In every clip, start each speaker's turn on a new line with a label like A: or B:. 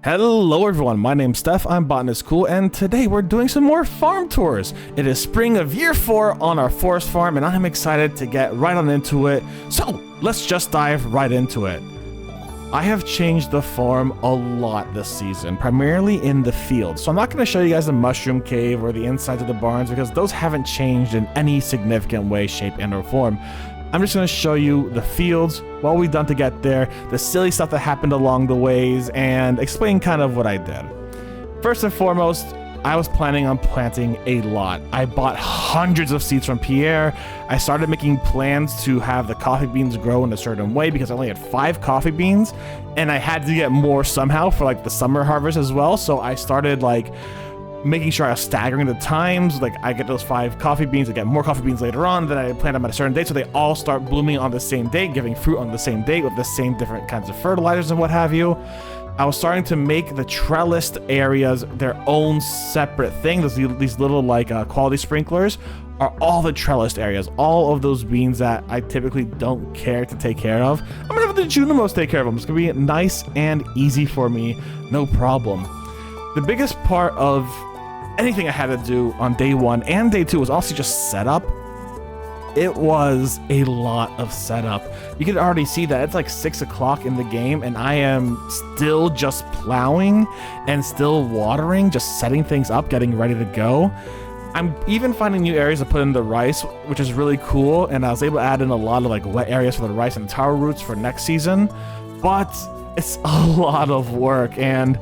A: Hello everyone, my name's Steph, I'm Botanist Cool, and today we're doing some more farm tours. It is spring of year 4 on our forest farm, and I'm excited to get right on into it. So, let's just dive right into it. I have changed the farm a lot this season, primarily in the field. So I'm not going to show you guys the mushroom cave or the insides of the barns because those haven't changed in any significant way, shape, and or form. I'm just going to show you the fields, what we've done to get there, the silly stuff that happened along the ways, and explain kind of what I did. First and foremost, I was planning on planting a lot. I bought hundreds of seeds from Pierre. I started making plans to have the coffee beans grow in a certain way because I only had 5 coffee beans, and I had to get more somehow for like the summer harvest as well. So I started like making sure I was staggering the times, like I get those 5 coffee beans, I get more coffee beans later on, then I plant them at a certain date so they all start blooming on the same date, giving fruit on the same date with the same different kinds of fertilizers and what have you. I was starting to make the trellised areas their own separate thing. These little like quality sprinklers are all the trellised areas, all of those beans that I typically don't care to take care of. I'm gonna have the Junimos take care of them. It's gonna be nice and easy for me, no problem. The biggest part of anything I had to do on day 1 and day 2 was also just setup. It was a lot of setup. You can already see that it's like 6 o'clock in the game and I am still just plowing and still watering, just setting things up, getting ready to go. I'm even finding new areas to put in the rice, which is really cool, and I was able to add in a lot of like wet areas for the rice and taro roots for next season, but it's a lot of work and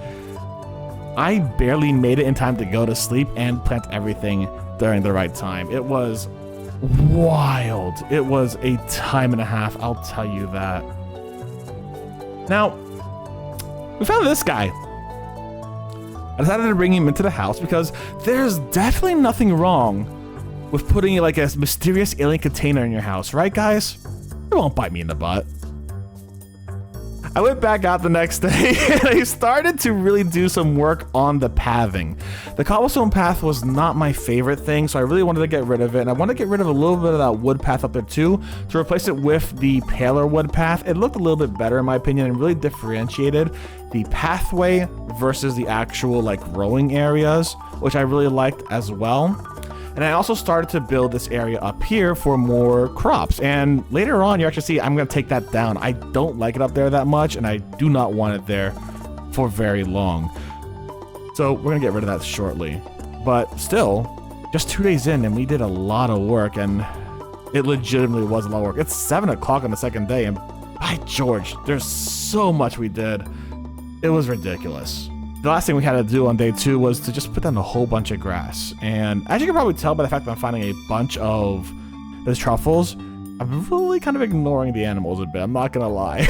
A: I barely made it in time to go to sleep and plant everything during the right time. It was wild. It was a time and a half, I'll tell you that. Now, we found this guy. I decided to bring him into the house because there's definitely nothing wrong with putting like a mysterious alien container in your house, right guys? It won't bite me in the butt. I went back out the next day and I started to really do some work on the pathing. The cobblestone path was not my favorite thing, so I really wanted to get rid of it, and I want to get rid of a little bit of that wood path up there too to replace it with the paler wood path. It looked a little bit better in my opinion and really differentiated the pathway versus the actual like growing areas, which I really liked as well. And I also started to build this area up here for more crops. And later on, you actually see I'm going to take that down. I don't like it up there that much, and I do not want it there for very long. So we're going to get rid of that shortly. But still, just 2 days in, and we did a lot of work, and it legitimately was a lot of work. It's 7 o'clock on the second day, and by George, there's so much we did. It was ridiculous. The last thing we had to do on day 2 was to just put down a whole bunch of grass. And as you can probably tell by the fact that I'm finding a bunch of those truffles, I'm really kind of ignoring the animals a bit, I'm not gonna lie.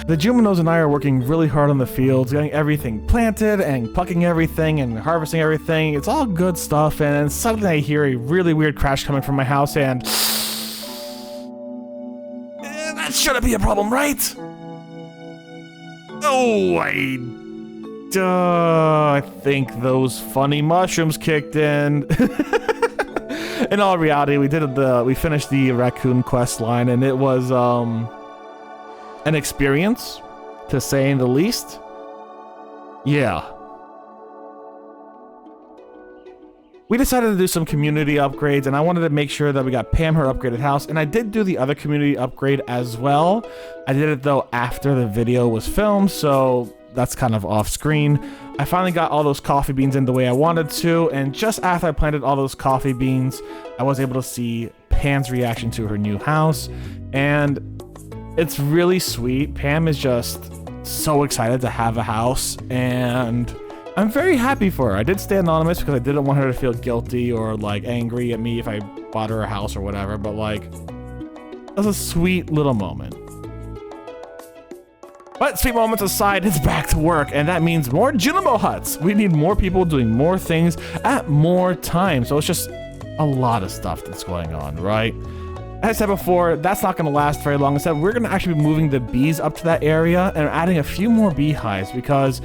A: The Juminos and I are working really hard on the fields, getting everything planted and plucking everything and harvesting everything. It's all good stuff, and then suddenly I hear a really weird crash coming from my house, and that shouldn't be a problem, right? Oh, I think those funny mushrooms kicked in. In all reality, we finished the raccoon quest line, and it was an experience, to say the least. Yeah. We decided to do some community upgrades, and I wanted to make sure that we got Pam her upgraded house, and I did do the other community upgrade as well. I did it though after the video was filmed, so that's kind of off screen. I finally got all those coffee beans in the way I wanted to, and just after I planted all those coffee beans, I was able to see Pam's reaction to her new house, and it's really sweet. Pam is just so excited to have a house, and I'm very happy for her. I did stay anonymous because I didn't want her to feel guilty or like angry at me if I bought her a house or whatever, but like, it was a sweet little moment. But sweet moments aside, it's back to work, and that means more Junimo huts. We need more people doing more things at more time, so it's just a lot of stuff that's going on, right? As I said before, that's not going to last very long. Instead, we're going to actually be moving the bees up to that area and adding a few more beehives because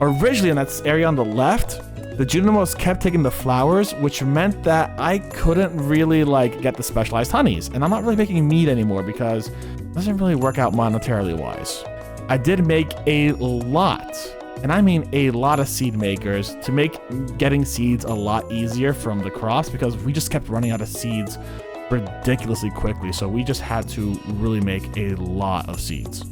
A: originally in that area on the left, the Junimos kept taking the flowers, which meant that I couldn't really like get the specialized honeys, and I'm not really making mead anymore because it doesn't really work out monetarily wise. I did make a lot, and I mean a lot of seed makers to make getting seeds a lot easier from the crops, because we just kept running out of seeds ridiculously quickly. So we just had to really make a lot of seeds.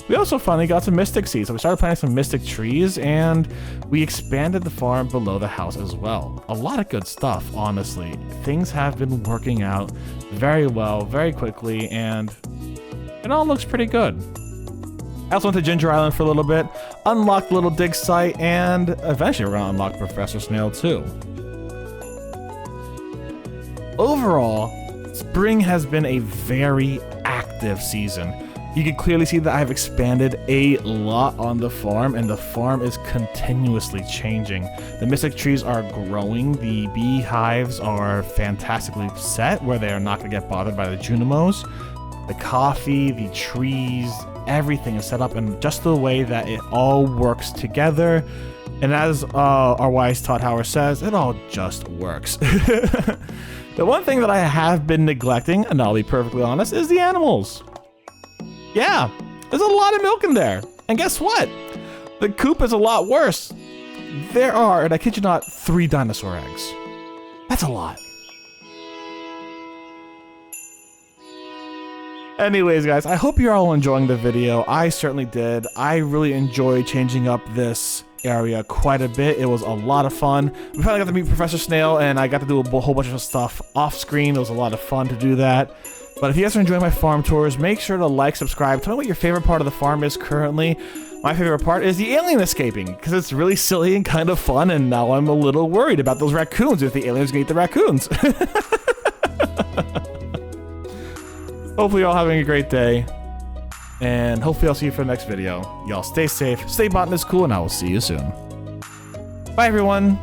A: We also finally got some mystic seeds, so we started planting some mystic trees, and we expanded the farm below the house as well. A lot of good stuff, honestly. Things have been working out very well, very quickly, and it all looks pretty good. I also went to Ginger Island for a little bit, unlocked the little dig site, and eventually we're gonna unlock Professor Snail too. Overall, spring has been a very active season. You can clearly see that I've expanded a lot on the farm, and the farm is continuously changing. The mystic trees are growing, the beehives are fantastically set where they are not going to get bothered by the Junimos. The coffee, the trees, everything is set up in just the way that it all works together. And as our wise Todd Howard says, it all just works. The one thing that I have been neglecting, and I'll be perfectly honest, is the animals. Yeah, there's a lot of milk in there. And guess what? The coop is a lot worse. There are, and I kid you not, 3 dinosaur eggs. That's a lot. Anyways, guys, I hope you're all enjoying the video. I certainly did. I really enjoyed changing up this area quite a bit. It was a lot of fun. We finally got to meet Professor Snail, and I got to do a whole bunch of stuff off screen. It was a lot of fun to do that. But if you guys are enjoying my farm tours, make sure to like, subscribe. Tell me what your favorite part of the farm is currently. My favorite part is the alien escaping, because it's really silly and kind of fun, and now I'm a little worried about those raccoons, if the aliens can eat the raccoons. Hopefully you're all having a great day, and hopefully I'll see you for the next video. Y'all stay safe, stay Botanist Cool, and I will see you soon. Bye, everyone.